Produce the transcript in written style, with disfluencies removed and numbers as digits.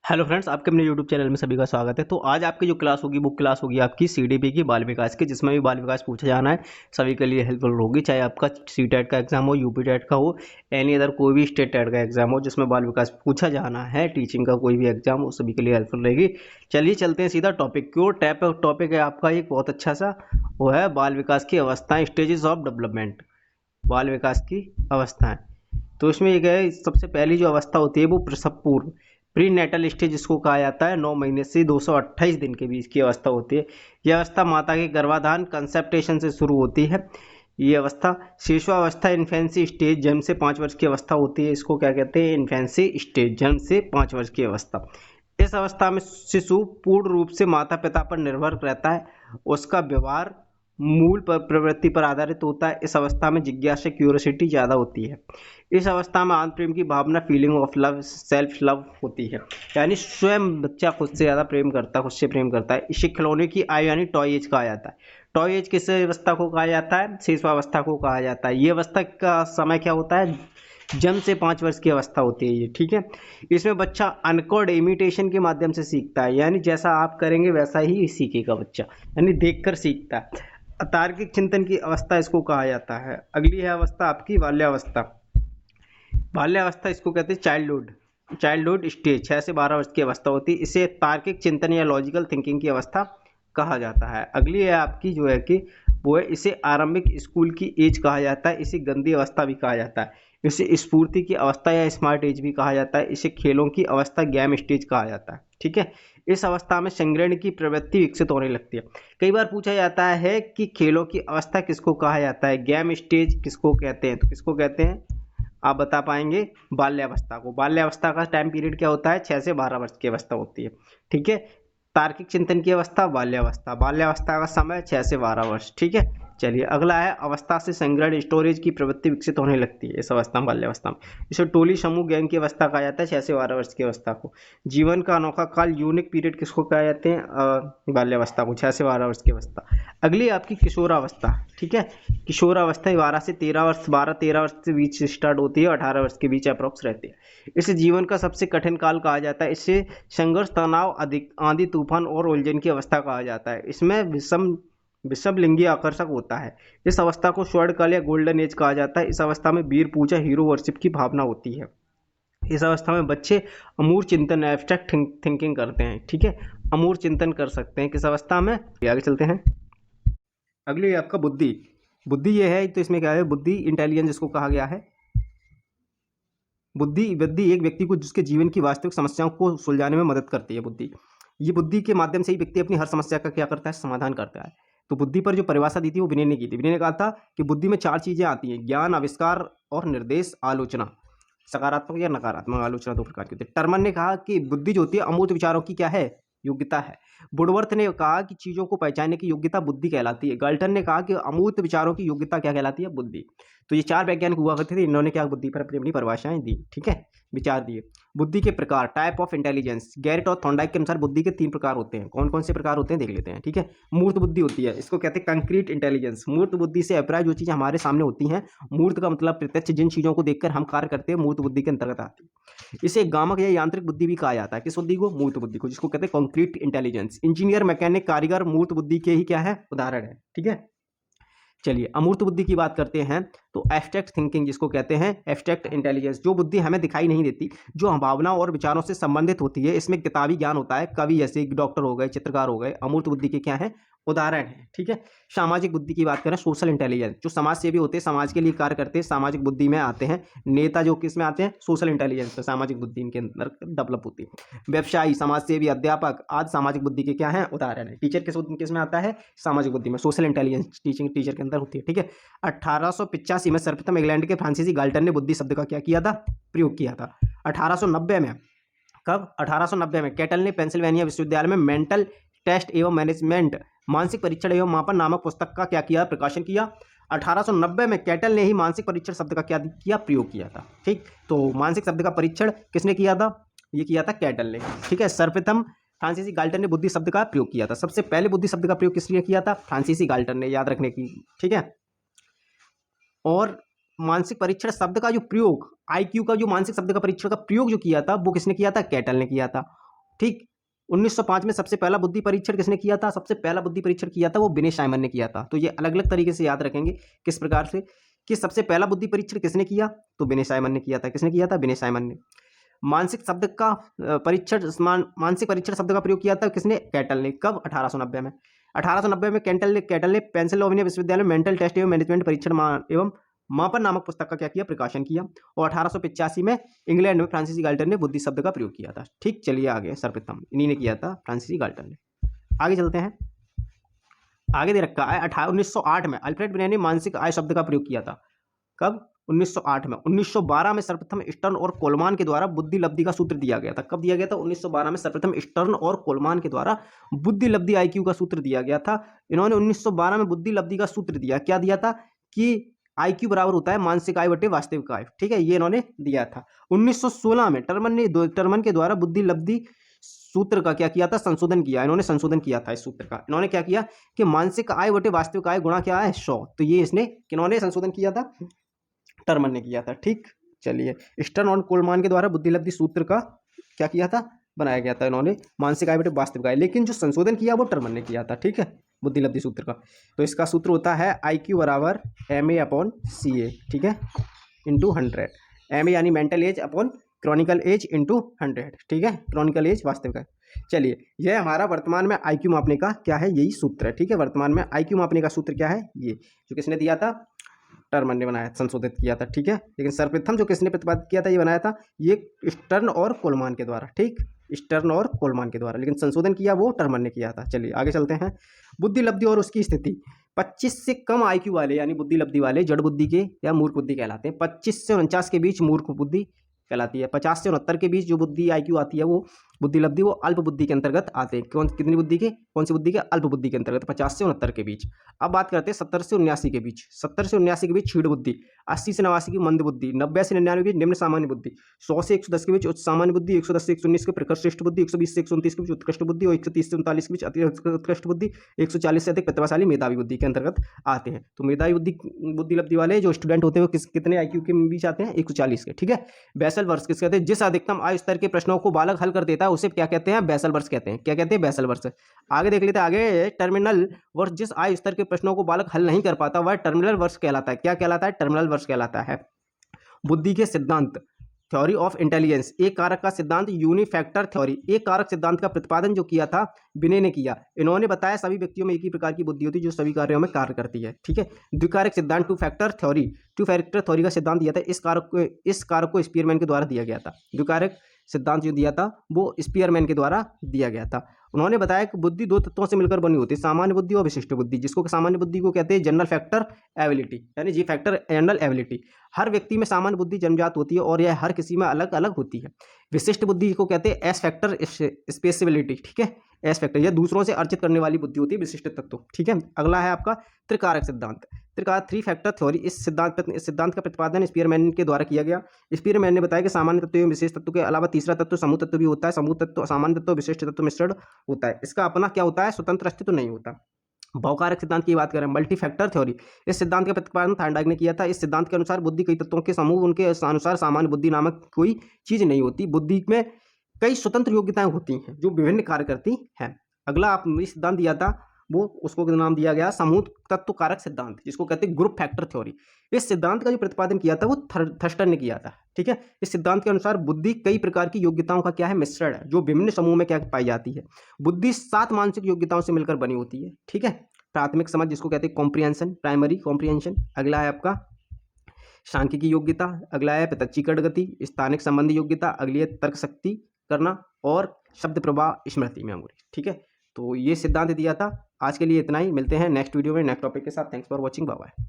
Hello friends, आपके अपने YouTube channel में सभी का स्वागत है। तो आज आपकी जो क्लास होगी वो क्लास होगी आपकी सीडीपी की बाल विकास की, जिसमें भी बाल विकास पूछा जाना है सभी के लिए हेल्पफुल होगी। चाहे आपका सी टेट का एग्जाम हो, यूपी टेट का हो, एनी अदर कोई भी स्टेट टेट का एग्जाम हो जिसमें बाल विकास पूछा जाना है, टीचिंग का कोई भी एग्जाम हो, सभी के लिए हेल्पफुल रहेगी। चलिए चलते हैं सीधा टॉपिक की ओर। टॉपिक है आपका एक बहुत अच्छा सा, वो है बाल विकास की अवस्थाएं, स्टेजेस ऑफ डेवलपमेंट। बाल विकास की अवस्थाएं। तो इसमें एक है, सबसे पहली जो अवस्था होती है वो प्रसव पूर्व, प्री नेटल स्टेज जिसको कहा जाता है। 9 महीने से 228 दिन के बीच की अवस्था होती है। यह अवस्था माता के गर्भाधान कंसेप्टेशन से शुरू होती है। ये अवस्था शिशुअवस्था, इन्फेंसी स्टेज, जन्म से 5 वर्ष की अवस्था होती है। इसको क्या कहते हैं? इन्फेंसी स्टेज, जन्म से 5 वर्ष की अवस्था। इस अवस्था में शिशु पूर्ण रूप से माता पिता पर निर्भर रहता है। उसका व्यवहार मूल प्रवृत्ति पर आधारित होता है। इस अवस्था में जिज्ञासा, क्यूरियोसिटी ज़्यादा होती है। इस अवस्था में आत्म प्रेम की भावना, feeling of love, self love होती है। यानी स्वयं बच्चा खुद से ज़्यादा प्रेम करता है, खुद से प्रेम करता है। इसे खिलौने की आयु यानी टॉय एज कहा जाता है। टॉय एज किस अवस्था को कहा जाता है? शिशुअवस्था को कहा जाता है। ये अवस्था का समय क्या होता है? जन्म से 5 वर्ष की अवस्था होती है ये, ठीक है। इसमें बच्चा अनकोड इमिटेशन के माध्यम से सीखता है, यानी जैसा आप करेंगे वैसा ही सीखेगा बच्चा, यानी देखकर सीखता है। तार्किक चिंतन की अवस्था इसको कहा जाता है। अगली है अवस्था आपकी बाल्यावस्था। बाल्यावस्था इसको कहते हैं चाइल्डहुड। चाइल्डहुड स्टेज 6 से 12 वर्ष की अवस्था होती है। इसे तार्किक चिंतन या लॉजिकल थिंकिंग की अवस्था कहा जाता है। अगली है आपकी जो है कि वो है, इसे आरंभिक स्कूल की एज कहा जाता है। इसे गंदी अवस्था भी कहा जाता है। इसे स्फूर्ति की अवस्था या स्मार्ट एज भी कहा जाता है। इसे खेलों की अवस्था, गेम स्टेज कहा जाता है, ठीक है। इस अवस्था में संग्रहण की प्रवृत्ति विकसित होने लगती है। कई बार पूछा जाता है कि खेलों की अवस्था किसको कहा जाता है, गेम स्टेज किसको कहते हैं? तो किसको कहते हैं आप बता पाएंगे? बाल्यावस्था को। बाल्यावस्था का टाइम पीरियड क्या होता है? 6 से 12 वर्ष की अवस्था होती है, ठीक है। तार्किक चिंतन की अवस्था बाल्यावस्था। बाल्यावस्था का समय 6 से 12 वर्ष, ठीक है। चलिए अगला है, अवस्था से संग्रहण, स्टोरेज की प्रवृत्ति विकसित होने लगती है इस अवस्था में, बाल्यावस्था में। इसे टोली समूह गैंग की अवस्था कहा जाता है, 6 से 12 वर्ष की अवस्था को। जीवन का अनोखा काल, यूनिक पीरियड किसको कहा जाते हैं? बाल्यावस्था को, 6 से 12 वर्ष की अवस्था। अगली आपकी किशोरावस्था, ठीक है। किशोरावस्था 12 से 13 वर्ष, 12-13 वर्ष के बीच स्टार्ट होती है, 18 वर्ष के बीच अप्रोक्स रहती है। इसे जीवन का सबसे कठिन काल कहा जाता है। इसे संघर्ष, तनाव, अधिक आंधी तूफान और उलझन की अवस्था कहा जाता है। इसमें विषम लिंगीय आकर्षक होता है। इस अवस्था को स्वर्णकाल या गोल्डन एज कहा जाता है। इस अवस्था में वीर पूजा, हीरो वर्शिप की भावना होती है। इस अवस्था में बच्चे अमूर्त चिंतन, एब्स्ट्रैक्ट थिंकिंग करते हैं, ठीक है। अमूर्त चिंतन कर सकते हैं किस अवस्था में? आगे चलते हैं। अगली है आपका बुद्धि। बुद्धि ये है, तो इसमें क्या है? बुद्धि इंटेलिजेंस जिसको कहा गया है। बुद्धि बुद्धि एक व्यक्ति को जिसके जीवन की वास्तविक समस्याओं को सुलझाने में मदद करती है बुद्धि। ये बुद्धि के माध्यम से ही व्यक्ति अपनी हर समस्या का क्या करता है? समाधान करता है। तो बुद्धि पर जो परिभाषा दी थी वो विनय ने की थी। विनय ने कहा था कि बुद्धि में 4 चीजें आती हैं: ज्ञान, आविष्कार और निर्देश, आलोचना। सकारात्मक या नकारात्मक आलोचना 2 प्रकार की होती है। टर्मन ने कहा कि बुद्धि जो होती है अमूर्त विचारों की क्या है? योग्यता है। वुडवर्थ ने कहा कि चीजों को पहचानने की योग्यता बुद्धि कहलाती है। गाल्टन ने कहा कि अमूर्त विचारों की योग्यता क्या कहलाती है? बुद्धि। तो ये 4 वैज्ञानिक हुआ करते थे, इन्होंने क्या बुद्धि पर अपनी अपनी परिभाषाएं दी, ठीक है, विचार दिए। बुद्धि के प्रकार, टाइप ऑफ इंटेलिजेंस। गैरेट और थॉर्नडाइक के अनुसार बुद्धि के 3 प्रकार होते हैं। कौन कौन से प्रकार होते हैं देख लेते हैं, ठीक है। मूर्त बुद्धि होती है, इसको कहते हैं कंक्रीट इंटेलिजेंस। मूर्त बुद्धि से अभिप्राय जो चीजें हमारे सामने होती हैं, मूर्त का मतलब प्रत्यक्ष, जिन चीजों को देखकर हम कार्य करते हैं, मूर्त बुद्धि के अंतर्गत आती है। इसे गामक या यांत्रिक बुद्धि भी कहा जाता है। किस बुद्धि को? मूर्त बुद्धि को, जिसको कहते हैं कंक्रीट इंटेलिजेंस। इंजीनियर, मैकेनिक, कारीगर मूर्त बुद्धि के ही क्या है? उदाहरण है, ठीक है। चलिए अमूर्त बुद्धि की बात करते हैं, तो एब्स्ट्रैक्ट थिंकिंग जिसको कहते हैं, एब्स्ट्रैक्ट इंटेलिजेंस, जो बुद्धि हमें दिखाई नहीं देती, जो भावनाओं और विचारों से संबंधित होती है। इसमें किताबी ज्ञान होता है, कवि जैसे डॉक्टर हो गए, चित्रकार हो गए, अमूर्त बुद्धि के क्या है? उदाहरण है, ठीक है। सामाजिक बुद्धि की बात करें, सोशल इंटेलिजेंस, जो समाज सेवी होते हैं, समाज के लिए कार्य करते हैं, सामाजिक बुद्धि में आते हैं। नेता जो किस में आते हैं? सोशल इंटेलिजेंस में, सामाजिक बुद्धि इनके अंदर डेवलप होती है। व्यवसायी, समाज सेवी, अध्यापक आदि सामाजिक बुद्धि के क्या है? उदाहरण है। टीचर किस में आता है? सामाजिक बुद्धि में, सोशल इंटेलिजेंस टीचिंग टीचर के अंदर होती है, ठीक है। 1885 में सर्वप्रथम इंग्लैंड के फ्रांसीसी गाल्टन ने बुद्धि शब्द का क्या किया था? प्रयोग किया था। 1890 में, कब? 1890 में कैटल ने पेंसिल्वेनिया विश्वविद्यालय में मेंटल टेस्ट एवं मैनेजमेंट, मानसिक परीक्षण एवं मापन नामक पुस्तक का क्या किया? प्रकाशन किया। 1890 में कैटल ने ही मानसिक परीक्षण शब्द का क्या किया? प्रयोग किया था, ठीक। तो मानसिक शब्द का परीक्षण किसने किया था? ये किया था कैटल ने, ठीक है। सर्वप्रथम फ्रांसीसी गाल्टन ने बुद्धि शब्द का प्रयोग किया था। सबसे पहले बुद्धि शब्द का प्रयोग किसने किया था? फ्रांसीसी गाल्टन ने, याद रखने की, ठीक है। और मानसिक परीक्षण शब्द का जो प्रयोग, आईक्यू का जो मानसिक शब्द का परीक्षण का प्रयोग जो किया था, वो किसने किया था? कैटल ने किया था। ठीक। 1905 में सबसे पहला बुद्धि परीक्षण किसने किया था? सबसे पहला बुद्धि परीक्षण किया था वो विनय साइमन ने किया था। तो ये अलग अलग तरीके से याद रखेंगे किस प्रकार से कि सबसे पहला बुद्धि परीक्षण किसने किया? तो विनय साइमन ने किया था। किसने किया था? विनय साइमन ने। मानसिक शब्द का परीक्षण मानसिक परीक्षण शब्द का प्रयोग किया था किसने? कैटल ने। कब? 1890 में। 1890 में कैटल ने पेंसिल्वेनिया विश्वविद्यालय में मेंटल टेस्ट एवं मैनेजमेंट परीक्षण एवं मापन नामक पुस्तक का क्या किया? प्रकाशन किया। और 1885 में इंग्लैंड में फ्रांसीसी गाल्टन ने बुद्धि शब्द का प्रयोग किया था। ठीक, चलिए आगे। सर्वप्रथम इन्हीं ने किया था, फ्रांसीसी गाल्टन ने। आगे चलते हैं। आगे दे रखा है 1908 में अल्फ्रेड बिने ने मानसिक आय शब्द का प्रयोग किया था। कब? 1908 में। 1912 में सर्वप्रथम स्टर्न और कोलमान के द्वारा बुद्धि लब्धि का सूत्र दिया गया था। कब दिया गया था? 1912 में सर्वप्रथम स्टर्न और कोलमान के द्वारा बुद्धि लब्धि आईक्यू का सूत्र दिया गया था। इन्होंने 1912 में बुद्धि लब्धि का सूत्र दिया। क्या दिया था? कि आईक्यू बराबर होता है मानसिक आय बटे वास्तविक आय। ठीक है, ये इन्होंने दिया था। 1916 में टर्मन के द्वारा बुद्धि लब्धि सूत्र का क्या किया था? संशोधन किया। इन्होंने संशोधन किया था इस सूत्र का। इन्होंने क्या किया कि मानसिक आय बटे वास्तविक आय गुणा क्या है? 100। तो ये इसने किन्होंने संशोधन किया था? टर्मन ने किया था। ठीक, चलिए। स्टर्न और कोलमान के द्वारा बुद्धि लब्धि सूत्र का क्या किया था? बनाया गया था इन्होंने, मानसिक आय बटे वास्तविक आय। लेकिन जो संशोधन किया वो टर्मन ने किया था। ठीक है, बुद्धि लब्धि सूत्र का। तो इसका सूत्र होता है IQ बराबर MA/CA। ठीक है, इंटू 100। MA यानी mental age upon chronical age into 100। ठीक है, क्रॉनिकल एज वास्तविक आय। चलिए, यह हमारा वर्तमान में IQ मापने का क्या है? यही सूत्र है। ठीक है, वर्तमान में IQ मापने का सूत्र क्या है? ये जो किसने दिया था? टर्मन ने बनाया, संशोधित किया था। ठीक है, लेकिन सर्वप्रथम जो किसने प्रतिपादित किया था, ये बनाया था ये स्टर्न और कोलमान के द्वारा। ठीक, स्टर्न और कोलमान के द्वारा, लेकिन संशोधन किया वो टर्मन ने किया था। चलिए आगे चलते हैं। बुद्धि लब्धि और उसकी स्थिति। 25 से कम IQ वाले यानी बुद्धि लब्धि वाले जड़ बुद्धि के या मूर्ख बुद्धि कहलाते हैं। 25 से 49 के बीच मूर्ख बुद्धि कहलाती है। 50 से 69 के बीच जो बुद्धि IQ आती है वो बुद्धि लब्धि, वो अल्प बुद्धि के अंतर्गत आते हैं। कितनी बुद्धि के? कौन सी बुद्धि के? अल्प बुद्धि के अंतर्गत, 50 से 69 के बीच। अब बात करते हैं 70 से 79 के बीच। 70 से 79 के बीच क्षीण बुद्धि, 80 से 89 की मंद बुद्धि, 90 से 99 के बीच निम्न सामान्य बुद्धि, 100 से 110 के बीच उच्च सामान्य बुद्धि, 110 से 119 के प्रखर श्रेष्ठ बुद्धि, 120 से 129 के बीच उत्कृष्ट बुद्धि और 130 से 39 के बीच अति उत्कृष्ट बुद्धि, 140 से अधिक प्रतिभाशाली मेधावी बुद्धि के अंतर्गत आते हैं। तो मेधावी बुद्धि लब्धि वाले जो स्टूडेंट होते हैं वो कितने IQ के बीच आते हैं? 140 के। ठीक है, बेसल वर्ष किस कहते हैं? जिस अधिकतम आयु स्तर के प्रश्नों को बालक हल कर देता है उसे क्या कहते हैं? बेसल वर्ष कहते हैं। क्या कहते हैं? बेसल वर्ष। आगे देख लेते हैं। आगे टर्मिनल वर्ष, जिस आयु स्तर के प्रश्नों को बालक हल नहीं कर पाता वह टर्मिनल वर्ष कहलाता है। क्या कहलाता है? टर्मिनल वर्ष कहलाता है। बुद्धि के सिद्धांत, थ्योरी ऑफ इंटेलिजेंस। एक कारक का सिद्धांत, यूनिफैक्टर थ्योरी। एक कारक सिद्धांत का प्रतिपादन जो किया था बिने ने किया। इन्होंने बताया सभी व्यक्तियों में एक ही प्रकार की बुद्धि होती है जो सभी कार्यों में कार्य करती है। ठीक है, द्विकारक सिद्धांत, टू फैक्टर थ्योरी का सिद्धांत दिया था। इस कारक को स्पीयरमैन के द्वारा दिया गया था। द्विकारक सिद्धांत जो दिया था वो स्पीयरमैन के द्वारा दिया गया था। उन्होंने बताया कि बुद्धि दो तत्वों से मिलकर बनी होती है, सामान्य बुद्धि और विशिष्ट बुद्धि। जिसको सामान्य बुद्धि को कहते हैं जनरल फैक्टर एबिलिटी, यानी जी फैक्टर जनरल एबिलिटी। हर व्यक्ति में सामान्य बुद्धि जन्मजात होती है और यह हर किसी में अलग अलग होती है। विशिष्ट बुद्धि को कहते हैं एस फैक्टर स्पेसिबिलिटी। ठीक है, एस फैक्टर, यह दूसरों से अर्जित करने वाली बुद्धि होती है, विशिष्ट तत्व। ठीक है, अगला है आपका त्रिकारक सिद्धांत। त्रिकारक, थ्री फैक्टर थ्योरी। इस सिद्धांत का प्रतिपादन स्पीयरमैन के द्वारा किया गया। स्पीयरमैन ने बताया कि सामान्य तत्व एवं विशेष तत्व के अलावा तीसरा तत्व समूह तत्व भी होता है। समूह तत्व, सामान्य तत्व, विशिष्ट तत्व मिश्रण होता है। इसका अपना क्या होता है? स्वतंत्र अस्तित्व नहीं होता। बहुकारक सिद्धांत की बात करें, मल्टी फैक्टर थ्योरी। इस सिद्धांत का प्रतिपादन थार्डाइक ने किया था। इस सिद्धांत के अनुसार बुद्धि कई तत्वों के समूह, उनके अनुसार सामान्य बुद्धि नामक कोई चीज नहीं होती। बुद्धि में कई स्वतंत्र योग्यताएं होती हैं जो विभिन्न कार्य करती हैं। अगला आप सिद्धांत दिया था वो, उसको नाम दिया गया समूह तत्व कारक सिद्धांत, जिसको कहते हैं ग्रुप फैक्टर थ्योरी। इस सिद्धांत का जो प्रतिपादन किया था वो थर्स्टन ने किया था। ठीक है, इस सिद्धांत के अनुसार बुद्धि कई प्रकार की योग्यताओं का क्या है? मिश्रण है, जो विभिन्न समूह में क्या पाई जाती है। बुद्धि 7 मानसिक योग्यताओं से मिलकर बनी होती है। ठीक है, प्राथमिक समझ जिसको कहते हैं कॉम्प्रिहेंशन, प्राइमरी कॉम्प्रिहेंशन। अगला है आपका सांख्यिकी योग्यता। अगला है प्रत्यक्षीकरण गति, स्थानिक संबंधी योग्यता। अगली है तर्क शक्ति करना और शब्द प्रवाह, स्मृति, मेमोरी। ठीक है, तो ये सिद्धांत दिया था। आज के लिए इतना ही, मिलते हैं नेक्स्ट वीडियो में नेक्स्ट टॉपिक के साथ। Thanks for watching, bye bye.